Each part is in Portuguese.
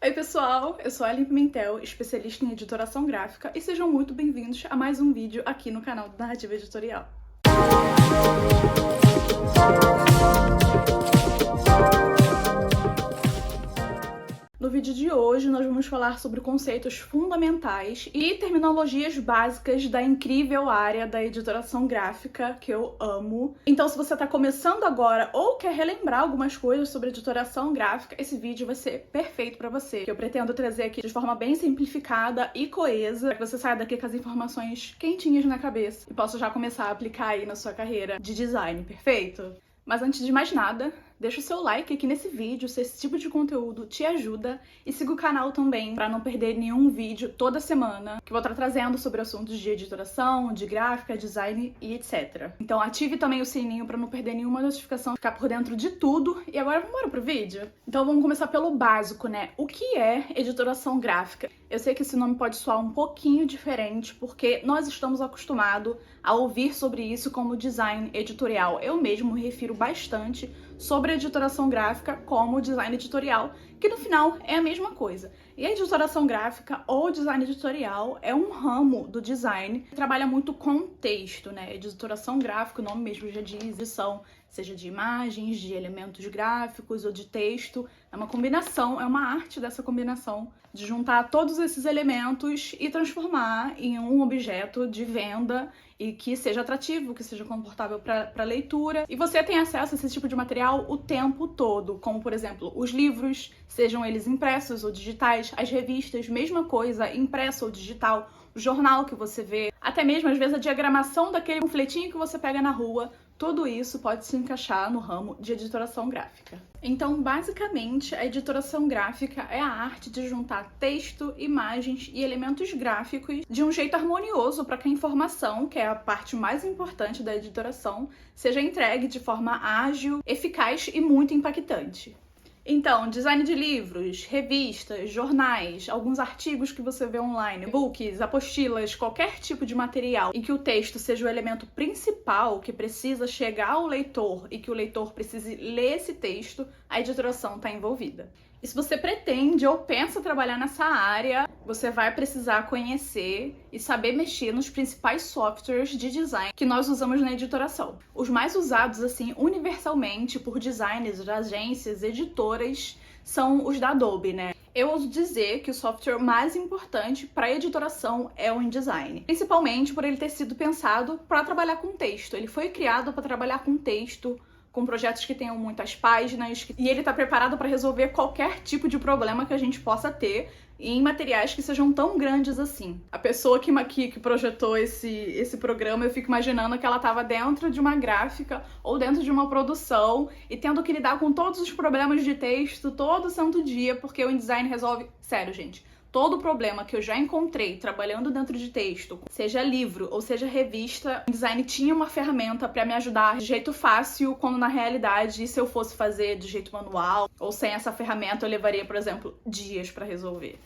Oi pessoal, eu sou a Aline Pimentel, especialista em editoração gráfica, e sejam muito bem-vindos a mais um vídeo aqui no canal do Narrativa Editorial. No vídeo de hoje, nós vamos falar sobre conceitos fundamentais e terminologias básicas da incrível área da editoração gráfica, que eu amo. Então, se você está começando agora ou quer relembrar algumas coisas sobre editoração gráfica, esse vídeo vai ser perfeito para você. Que eu pretendo trazer aqui de forma bem simplificada e coesa, para que você saia daqui com as informações quentinhas na cabeça e possa já começar a aplicar aí na sua carreira de design, perfeito? Mas antes de mais nada, deixa o seu like aqui nesse vídeo se esse tipo de conteúdo te ajuda e siga o canal também para não perder nenhum vídeo toda semana que eu vou estar trazendo sobre assuntos de editoração, de gráfica, design e etc. Então ative também o sininho para não perder nenhuma notificação, ficar por dentro de tudo. E agora vamos embora pro vídeo? Então vamos começar pelo básico, né? O que é editoração gráfica? Eu sei que esse nome pode soar um pouquinho diferente porque nós estamos acostumados a ouvir sobre isso como design editorial. Eu mesmo me refiro bastante sobre a editoração gráfica como design editorial, que no final é a mesma coisa. E a editoração gráfica ou design editorial é um ramo do design que trabalha muito com texto, né? Editoração gráfica, o nome mesmo já diz, edição, seja de imagens, de elementos gráficos ou de texto. É uma combinação, é uma arte dessa combinação, de juntar todos esses elementos e transformar em um objeto de venda e que seja atrativo, que seja confortável para leitura. E você tem acesso a esse tipo de material o tempo todo, como por exemplo, os livros, sejam eles impressos ou digitais, as revistas, mesma coisa, impresso ou digital, o jornal que você vê, até mesmo às vezes a diagramação daquele panfletinho que você pega na rua. Tudo isso pode se encaixar no ramo de editoração gráfica. Então, basicamente, a editoração gráfica é a arte de juntar texto, imagens e elementos gráficos de um jeito harmonioso para que a informação, que é a parte mais importante da editoração, seja entregue de forma ágil, eficaz e muito impactante. Então, design de livros, revistas, jornais, alguns artigos que você vê online, e-books, apostilas, qualquer tipo de material em que o texto seja o elemento principal que precisa chegar ao leitor e que o leitor precise ler esse texto, a editoração está envolvida. E se você pretende ou pensa trabalhar nessa área, você vai precisar conhecer e saber mexer nos principais softwares de design que nós usamos na editoração. Os mais usados, assim, universalmente por designers, agências, editoras, são os da Adobe, né? Eu ouso dizer que o software mais importante para editoração é o InDesign, principalmente por ele ter sido pensado para trabalhar com texto. Ele foi criado para trabalhar com texto, com projetos que tenham muitas páginas, e ele está preparado para resolver qualquer tipo de problema que a gente possa ter em materiais que sejam tão grandes assim. A pessoa que projetou esse programa, eu fico imaginando que ela estava dentro de uma gráfica ou dentro de uma produção e tendo que lidar com todos os problemas de texto todo santo dia, porque o InDesign resolve... Sério, gente. Todo problema que eu já encontrei trabalhando dentro de texto, seja livro ou seja revista, o InDesign tinha uma ferramenta para me ajudar de jeito fácil, quando na realidade, se eu fosse fazer de jeito manual ou sem essa ferramenta, eu levaria, por exemplo, dias para resolver.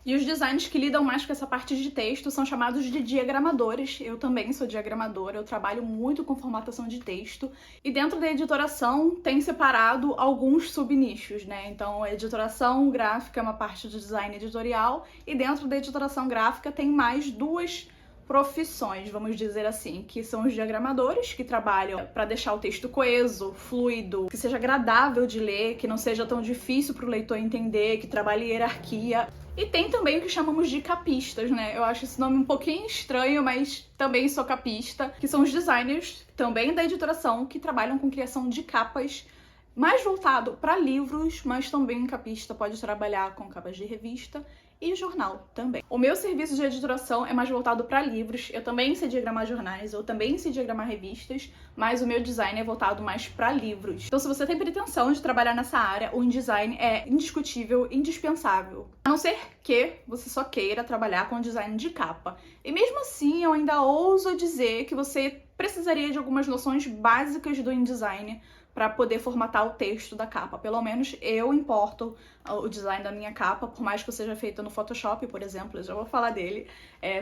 E os designers que lidam mais com essa parte de texto são chamados de diagramadores. Eu também sou diagramadora, eu trabalho muito com formatação de texto. E dentro da editoração tem separado alguns subnichos, né? Então a editoração gráfica é uma parte do design editorial e dentro da editoração gráfica tem mais duas profissões, vamos dizer assim, que são os diagramadores, que trabalham para deixar o texto coeso, fluido, que seja agradável de ler, que não seja tão difícil para o leitor entender, que trabalhe hierarquia. E tem também o que chamamos de capistas, né? Eu acho esse nome um pouquinho estranho, mas também sou capista, que são os designers, também da editoração, que trabalham com criação de capas, mais voltado para livros, mas também capista pode trabalhar com capas de revista e jornal também. O meu serviço de editoração é mais voltado para livros, eu também sei diagramar jornais, eu também sei diagramar revistas, mas o meu design é voltado mais para livros. Então se você tem pretensão de trabalhar nessa área, o InDesign é indiscutível, indispensável. A não ser que você só queira trabalhar com design de capa. E mesmo assim, eu ainda ouso dizer que você precisaria de algumas noções básicas do InDesign para poder formatar o texto da capa. Pelo menos eu importo o design da minha capa, por mais que eu seja feita no Photoshop, por exemplo, eu já vou falar dele.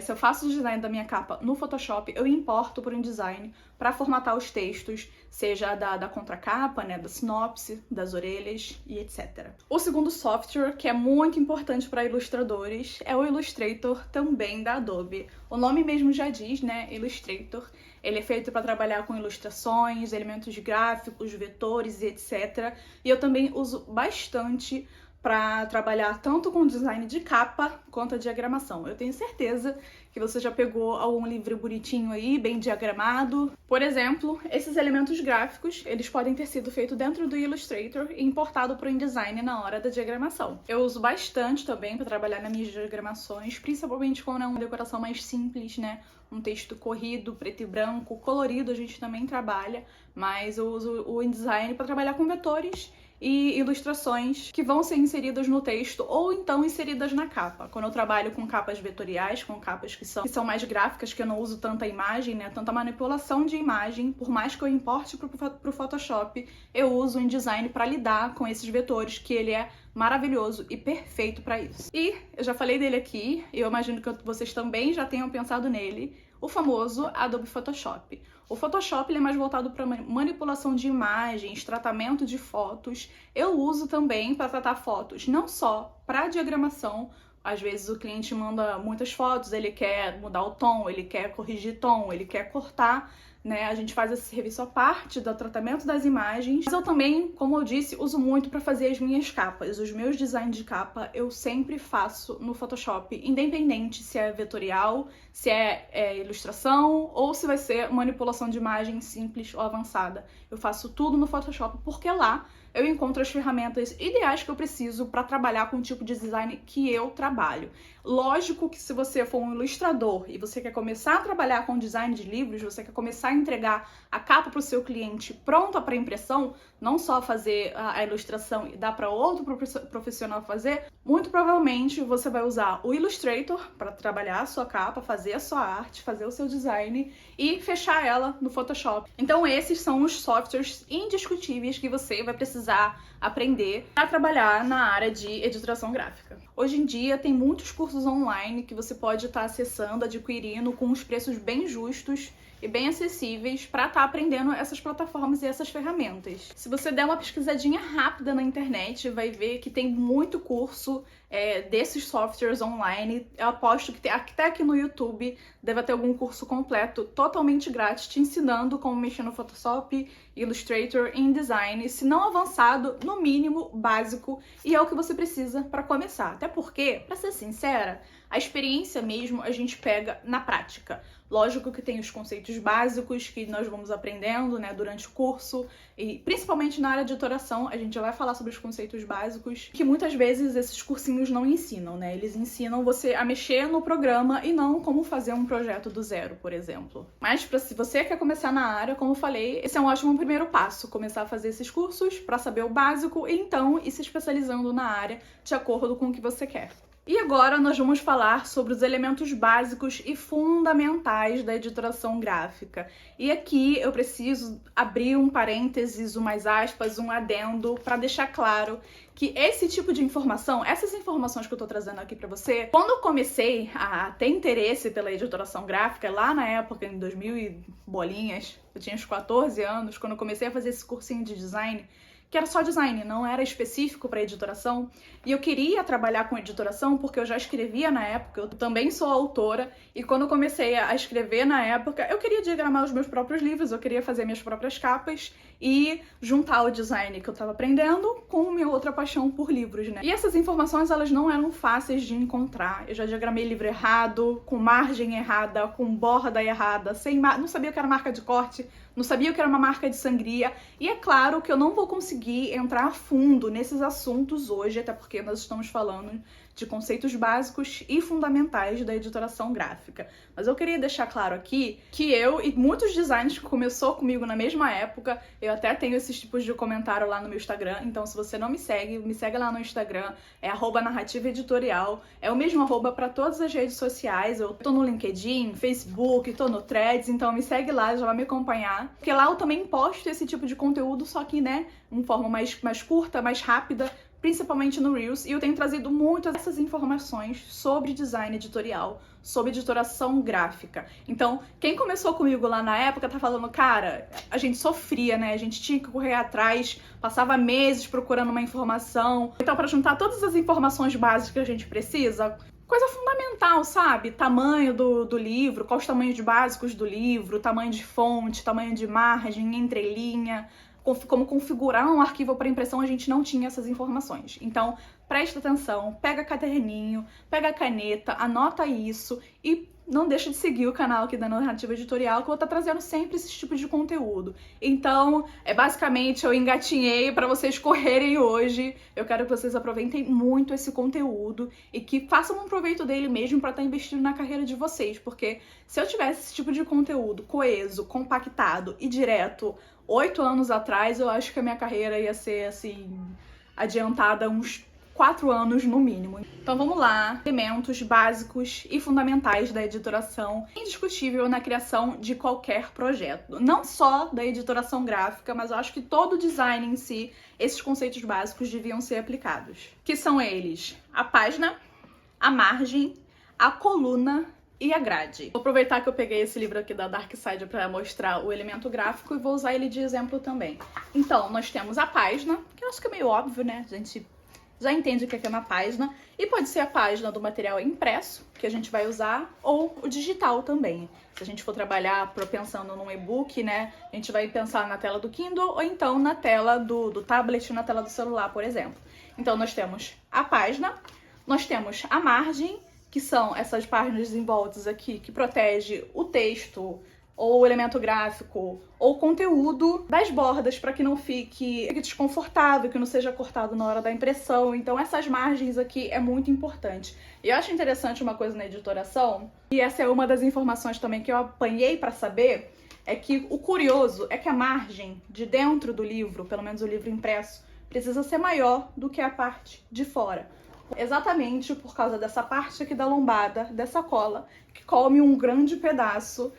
Se eu faço o design da minha capa no Photoshop, eu importo por InDesign, para formatar os textos, seja da contracapa, né, da sinopse, das orelhas e etc. O segundo software, que é muito importante para ilustradores, é o Illustrator, também da Adobe. O nome mesmo já diz, né, Illustrator. Ele é feito para trabalhar com ilustrações, elementos gráficos, vetores e etc. E eu também uso bastante para trabalhar tanto com design de capa quanto a diagramação. Eu tenho certeza que você já pegou algum livro bonitinho aí, bem diagramado. Por exemplo, esses elementos gráficos, eles podem ter sido feitos dentro do Illustrator e importado para o InDesign na hora da diagramação. Eu uso bastante também para trabalhar nas minhas diagramações, principalmente quando é uma decoração mais simples, né? Um texto corrido, preto e branco, colorido a gente também trabalha, mas eu uso o InDesign para trabalhar com vetores e ilustrações que vão ser inseridas no texto ou então inseridas na capa. Quando eu trabalho com capas vetoriais, com capas que são mais gráficas, que eu não uso tanta imagem, né, tanta manipulação de imagem, por mais que eu importe pro Photoshop, eu uso o InDesign para lidar com esses vetores, que ele é maravilhoso e perfeito para isso. E eu já falei dele aqui, e eu imagino que vocês também já tenham pensado nele, o famoso Adobe Photoshop. O Photoshop ele é mais voltado para manipulação de imagens, tratamento de fotos. Eu uso também para tratar fotos, não só para diagramação. Às vezes o cliente manda muitas fotos, ele quer mudar o tom, ele quer corrigir tom, ele quer cortar, né? A gente faz esse serviço à parte do tratamento das imagens. Mas eu também, como eu disse, uso muito para fazer as minhas capas. Os meus designs de capa eu sempre faço no Photoshop, independente se é vetorial, se é ilustração ou se vai ser manipulação de imagem simples ou avançada. Eu faço tudo no Photoshop porque lá eu encontro as ferramentas ideais que eu preciso para trabalhar com o tipo de design que eu trabalho. Lógico que se você for um ilustrador e você quer começar a trabalhar com design de livros, você quer começar a entregar a capa para o seu cliente pronta para impressão, não só fazer a ilustração e dar para outro profissional fazer, muito provavelmente você vai usar o Illustrator para trabalhar a sua capa, fazer a sua arte, fazer o seu design e fechar ela no Photoshop. Então esses são os softwares indiscutíveis que você vai precisar aprender para trabalhar na área de editoração gráfica. Hoje em dia tem muitos cursos online que você pode estar acessando, adquirindo com os preços bem justos e bem acessíveis para estar aprendendo essas plataformas e essas ferramentas. Se você der uma pesquisadinha rápida na internet, vai ver que tem muito curso desses softwares online. Eu aposto que até aqui no YouTube deve ter algum curso completo, totalmente grátis, te ensinando como mexer no Photoshop, Illustrator e InDesign, se não avançado, no mínimo básico, e é o que você precisa para começar. Até porque, para ser sincera, a experiência mesmo a gente pega na prática. Lógico que tem os conceitos básicos que nós vamos aprendendo, né, durante o curso, e principalmente na área de editoração, a gente já vai falar sobre os conceitos básicos, que muitas vezes esses cursinhos não ensinam, né? Eles ensinam você a mexer no programa e não como fazer um projeto do zero, por exemplo. Mas se você quer começar na área, como eu falei, esse é um ótimo primeiro passo, começar a fazer esses cursos para saber o básico e então ir se especializando na área de acordo com o que você quer. E agora nós vamos falar sobre os elementos básicos e fundamentais da editoração gráfica. E aqui eu preciso abrir um parênteses, umas aspas, um adendo, para deixar claro que esse tipo de informação, essas informações que eu tô trazendo aqui pra você, quando eu comecei a ter interesse pela editoração gráfica, lá na época, em 2000 e bolinhas, eu tinha uns 14 anos, quando eu comecei a fazer esse cursinho de design, que era só design, não era específico para editoração, e eu queria trabalhar com editoração porque eu já escrevia na época, eu também sou autora, e quando eu comecei a escrever na época, eu queria diagramar os meus próprios livros, eu queria fazer minhas próprias capas e juntar o design que eu tava aprendendo com minha outra paixão por livros, né? E essas informações, elas não eram fáceis de encontrar. Eu já diagramei livro errado, com margem errada, com borda errada, não sabia o que era marca de corte, não sabia o que era uma marca de sangria, e é claro que eu não vou conseguir entrar a fundo nesses assuntos hoje, até porque nós estamos falando de conceitos básicos e fundamentais da editoração gráfica. Mas eu queria deixar claro aqui que eu e muitos designers que começou comigo na mesma época, eu até tenho esses tipos de comentário lá no meu Instagram, então se você não me segue lá no Instagram, é @narrativaeditorial, é o mesmo @ para todas as redes sociais, eu tô no LinkedIn, Facebook, tô no Threads, então me segue lá, já vai me acompanhar, porque lá eu também posto esse tipo de conteúdo, só que, né, de forma mais curta, mais rápida, principalmente no Reels, e eu tenho trazido muito essas informações sobre design editorial, sobre editoração gráfica. Então, quem começou comigo lá na época tá falando, cara, a gente sofria, né? A gente tinha que correr atrás, passava meses procurando uma informação. Então, para juntar todas as informações básicas que a gente precisa, coisa fundamental, sabe? Tamanho do livro, quais os tamanhos básicos do livro, tamanho de fonte, tamanho de margem, entrelinha, como configurar um arquivo para impressão, a gente não tinha essas informações. Então, presta atenção, pega caderninho, pega a caneta, anota isso e não deixa de seguir o canal aqui da Narrativa Editorial, que eu vou estar trazendo sempre esse tipo de conteúdo. Então, basicamente, eu engatinhei para vocês correrem hoje. Eu quero que vocês aproveitem muito esse conteúdo e que façam um proveito dele mesmo para estar investindo na carreira de vocês, porque se eu tivesse esse tipo de conteúdo coeso, compactado e direto 8 anos atrás, eu acho que a minha carreira ia ser, assim, adiantada uns 4 anos no mínimo. Então vamos lá, elementos básicos e fundamentais da editoração, indiscutível na criação de qualquer projeto. Não só da editoração gráfica, mas eu acho que todo o design em si, esses conceitos básicos deviam ser aplicados. Que são eles: a página, a margem, a coluna e a grade. Vou aproveitar que eu peguei esse livro aqui da Darkside para mostrar o elemento gráfico e vou usar ele de exemplo também. Então, nós temos a página, que eu acho que é meio óbvio, né? A gente já entende o que é uma página, e pode ser a página do material impresso, que a gente vai usar, ou o digital também. Se a gente for trabalhar pensando num e-book, né, a gente vai pensar na tela do Kindle, ou então na tela do tablet, na tela do celular, por exemplo. Então, nós temos a página, nós temos a margem, que são essas páginas em voltas aqui, que protege o texto, ou o elemento gráfico, ou o conteúdo das bordas, para que não fique desconfortável, que não seja cortado na hora da impressão. Então essas margens aqui é muito importante. E eu acho interessante uma coisa na editoração, e essa é uma das informações também que eu apanhei para saber, é que o curioso é que a margem de dentro do livro, pelo menos o livro impresso, precisa ser maior do que a parte de fora. Exatamente por causa dessa parte aqui da lombada, dessa cola, que come um grande pedaço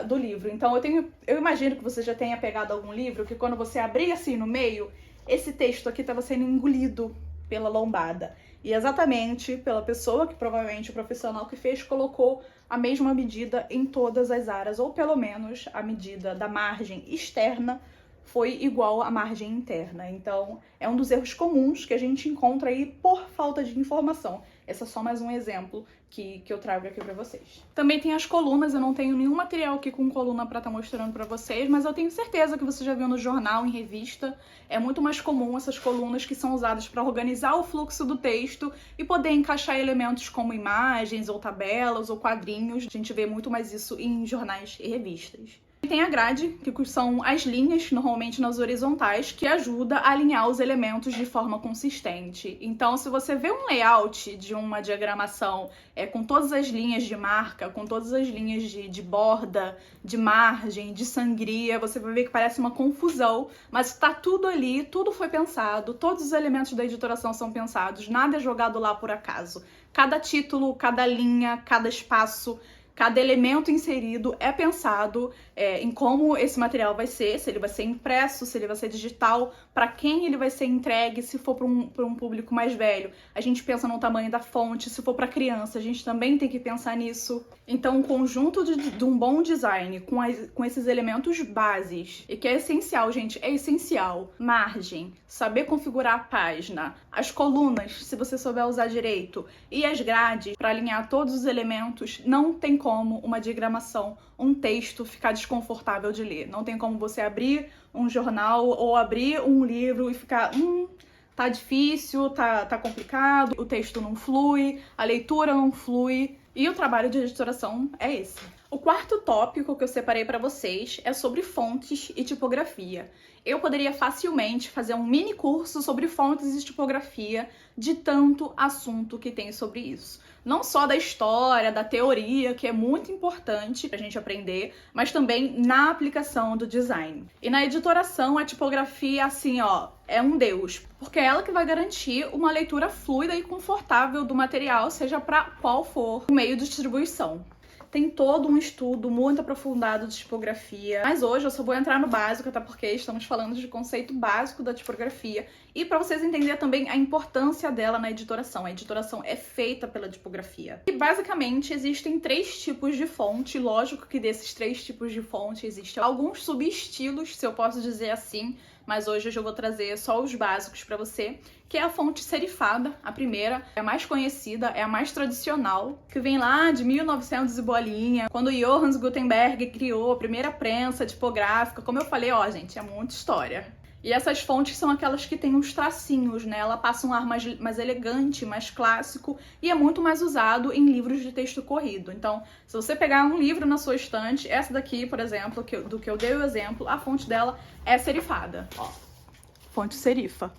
do livro. Então eu imagino que você já tenha pegado algum livro que quando você abrir assim no meio, esse texto aqui estava sendo engolido pela lombada. E exatamente pela pessoa, que provavelmente o profissional que fez, colocou a mesma medida em todas as áreas, ou pelo menos a medida da margem externa foi igual à margem interna. Então, é um dos erros comuns que a gente encontra aí por falta de informação. Esse é só mais um exemplo que eu trago aqui pra vocês. Também tem as colunas, eu não tenho nenhum material aqui com coluna pra estar mostrando pra vocês, mas eu tenho certeza que você já viu no jornal, em revista. É muito mais comum essas colunas que são usadas para organizar o fluxo do texto e poder encaixar elementos como imagens, ou tabelas, ou quadrinhos. A gente vê muito mais isso em jornais e revistas. Tem a grade, que são as linhas, normalmente nas horizontais, que ajuda a alinhar os elementos de forma consistente. Então, se você vê um layout de uma diagramação com todas as linhas de marca, com todas as linhas de borda, de margem, de sangria, você vai ver que parece uma confusão, mas tá tudo ali, tudo foi pensado, todos os elementos da editoração são pensados, nada é jogado lá por acaso. Cada título, cada linha, cada espaço, cada elemento inserido é pensado em como esse material vai ser, se ele vai ser impresso, se ele vai ser digital, para quem ele vai ser entregue, se for para um público mais velho. A gente pensa no tamanho da fonte, se for para criança, a gente também tem que pensar nisso. Então, um conjunto de um bom design com esses elementos bases, e que é essencial, gente, é essencial. Margem, saber configurar a página, as colunas, se você souber usar direito, e as grades, para alinhar todos os elementos, não tem como uma diagramação, um texto ficar desconfortável de ler. Não tem como você abrir um jornal ou abrir um livro e ficar, tá difícil, tá complicado, o texto não flui, a leitura não flui. E o trabalho de editoração é esse. O quarto tópico que eu separei para vocês é sobre fontes e tipografia. Eu poderia facilmente fazer um mini curso sobre fontes e tipografia, de tanto assunto que tem sobre isso. Não só da história, da teoria, que é muito importante pra gente aprender, mas também na aplicação do design. E na editoração, a tipografia, assim, ó, é um deus, porque é ela que vai garantir uma leitura fluida e confortável do material, seja para qual for o meio de distribuição. tem todo um estudo muito aprofundado de tipografia, mas hoje eu só vou entrar no básico, até porque estamos falando de conceito básico da tipografia, e para vocês entenderem também a importância dela na editoração. A editoração é feita pela tipografia. E basicamente existem 3 tipos de fonte, lógico que desses 3 tipos de fonte existem alguns subestilos, se eu posso dizer assim, mas hoje eu vou trazer só os básicos para você, que é a fonte serifada, a primeira, é a mais conhecida, é a mais tradicional, que vem lá de 1900 e bolinha, quando Johannes Gutenberg criou a primeira prensa tipográfica. Como eu falei, ó, gente, é muita história. E essas fontes são aquelas que têm uns tracinhos, né? Ela passa um ar mais elegante, mais clássico, e é muito mais usado em livros de texto corrido. Então, se você pegar um livro na sua estante, essa daqui, por exemplo, do que eu dei o exemplo, a fonte dela é serifada. Ó, fonte serifa.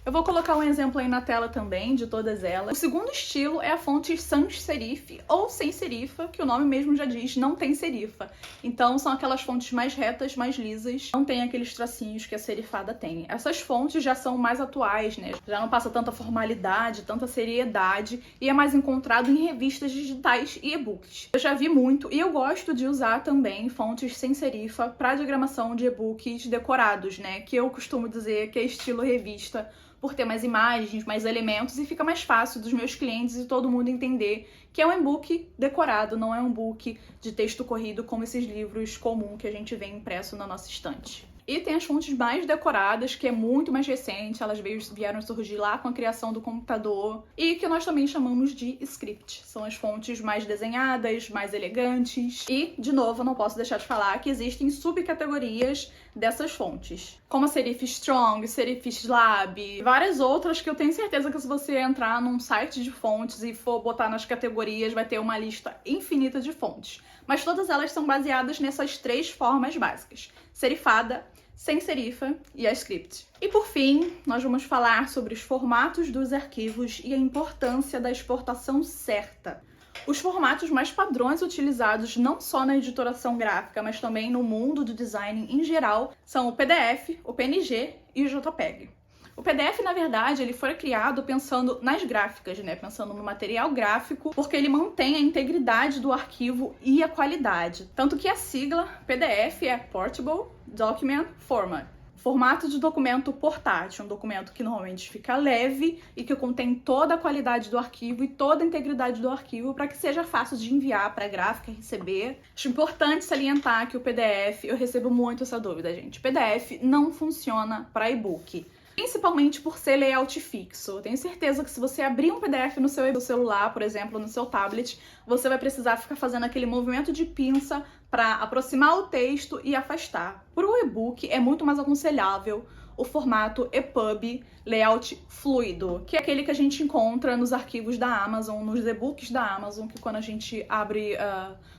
Eu vou colocar um exemplo aí na tela também de todas elas. O segundo estilo é a fonte sans serif ou sem serifa, que o nome mesmo já diz, não tem serifa. Então são aquelas fontes mais retas, mais lisas, não tem aqueles tracinhos que a serifada tem. Essas fontes já são mais atuais, né? Já não passa tanta formalidade, tanta seriedade e é mais encontrado em revistas digitais e e-books. Eu já vi muito e eu gosto de usar também fontes sem serifa para diagramação de e-books decorados, né? Que eu costumo dizer que é estilo revista, por ter mais imagens, mais elementos, e fica mais fácil dos meus clientes e todo mundo entender que é um e-book decorado, não é um book de texto corrido como esses livros comuns que a gente vê impresso na nossa estante. E tem as fontes mais decoradas, que é muito mais recente, elas vieram surgir lá com a criação do computador, e que nós também chamamos de script. São as fontes mais desenhadas, mais elegantes. E, de novo, eu não posso deixar de falar que existem subcategorias dessas fontes, como a serif strong, serif slab, várias outras que eu tenho certeza que se você entrar num site de fontes e for botar nas categorias, vai ter uma lista infinita de fontes. Mas todas elas são baseadas nessas 3 formas básicas: serifada, sem serifa e a script. E por fim, nós vamos falar sobre os formatos dos arquivos e a importância da exportação certa. Os formatos mais padrões utilizados não só na editoração gráfica, mas também no mundo do design em geral, são o PDF, o PNG e o JPEG. O PDF, na verdade, ele foi criado pensando nas gráficas, né? Pensando no material gráfico, porque ele mantém a integridade do arquivo e a qualidade. Tanto que a sigla PDF é Portable Document Format. Formato de documento portátil, um documento que normalmente fica leve e que contém toda a qualidade do arquivo e toda a integridade do arquivo para que seja fácil de enviar para a gráfica receber. Acho importante salientar que o PDF, eu recebo muito essa dúvida, gente. O PDF não funciona para e-book, principalmente por ser layout fixo. Eu tenho certeza que se você abrir um PDF no seu celular, por exemplo, no seu tablet, você vai precisar ficar fazendo aquele movimento de pinça para aproximar o texto e afastar. Para o e-book é muito mais aconselhável o formato EPUB layout fluido, que é aquele que a gente encontra nos arquivos da Amazon, nos e-books da Amazon, que quando a gente abre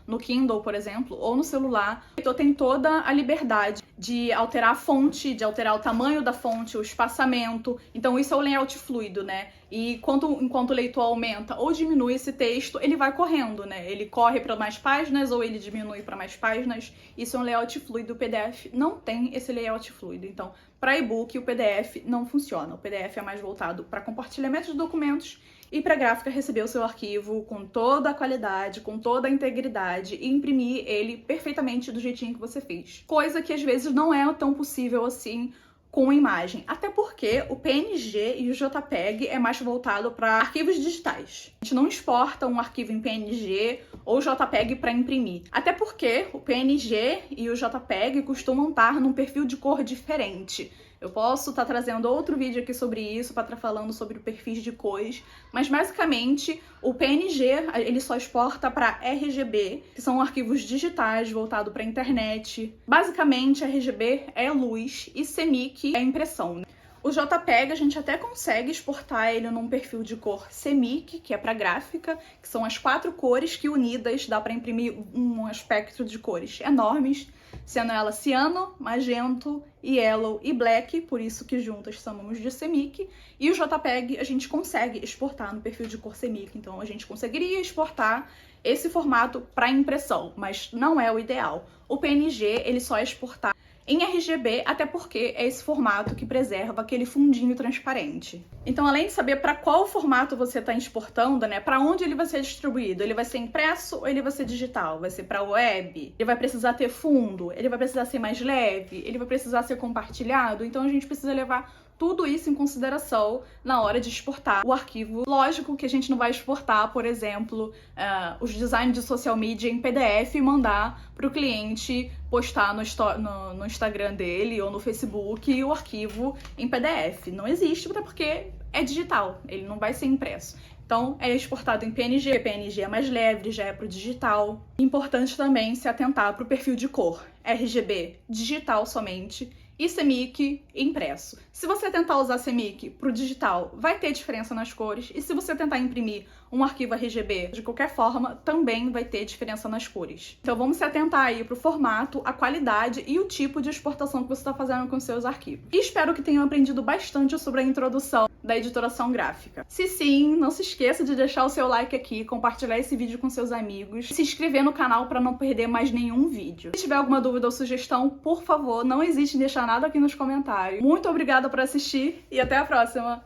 no Kindle, por exemplo, ou no celular, então tem toda a liberdade de alterar a fonte, de alterar o tamanho da fonte, o espaçamento. Então isso é o layout fluido, né? E enquanto o leitor aumenta ou diminui esse texto, ele vai correndo, né? Ele corre para mais páginas ou ele diminui para mais páginas. Isso é um layout fluido. O PDF não tem esse layout fluido. Então, para e-book, o PDF não funciona. O PDF é mais voltado para compartilhamento de documentos e para a gráfica receber o seu arquivo com toda a qualidade, com toda a integridade e imprimir ele perfeitamente do jeitinho que você fez. Coisa que às vezes não é tão possível assim com imagem, até porque o PNG e o JPEG é mais voltado para arquivos digitais. A gente não exporta um arquivo em PNG ou JPEG para imprimir, até porque o PNG e o JPEG costumam estar num perfil de cor diferente. Eu posso estar trazendo outro vídeo aqui sobre isso, para estar falando sobre o perfil de cores, mas basicamente o PNG ele só exporta para RGB, que são arquivos digitais voltados para a internet. Basicamente, RGB é luz e CMYK é impressão. O JPEG a gente até consegue exportar ele num perfil de cor CMYK, que é para gráfica, que são as 4 cores que unidas dá para imprimir um espectro de cores enormes, sendo ela ciano, magento, yellow e black, por isso que juntas chamamos de CMYK, e o JPEG a gente consegue exportar no perfil de cor CMYK, então a gente conseguiria exportar esse formato para impressão, mas não é o ideal. O PNG ele só é exportado em RGB, até porque é esse formato que preserva aquele fundinho transparente. Então, além de saber para qual formato você está exportando, né, para onde ele vai ser distribuído, ele vai ser impresso ou ele vai ser digital? Vai ser para web? Ele vai precisar ter fundo? Ele vai precisar ser mais leve? Ele vai precisar ser compartilhado? Então, a gente precisa levar tudo isso em consideração na hora de exportar o arquivo. Lógico que a gente não vai exportar, por exemplo, os designs de social media em PDF e mandar para o cliente postar no Instagram dele ou no Facebook o arquivo em PDF. Não existe, até porque é digital, ele não vai ser impresso. Então, é exportado em PNG. PNG é mais leve, já é para o digital. Importante também se atentar para o perfil de cor. RGB, digital somente, e CMYK impresso. Se você tentar usar CMYK para o digital, vai ter diferença nas cores, e se você tentar imprimir um arquivo RGB de qualquer forma, também vai ter diferença nas cores. Então vamos se atentar aí para o formato, a qualidade e o tipo de exportação que você está fazendo com seus arquivos. E espero que tenham aprendido bastante sobre a introdução da editoração gráfica. Se sim, não se esqueça de deixar o seu like aqui, compartilhar esse vídeo com seus amigos, se inscrever no canal para não perder mais nenhum vídeo. Se tiver alguma dúvida ou sugestão, por favor, não hesite em deixar nada aqui nos comentários. Muito obrigada por assistir e até a próxima!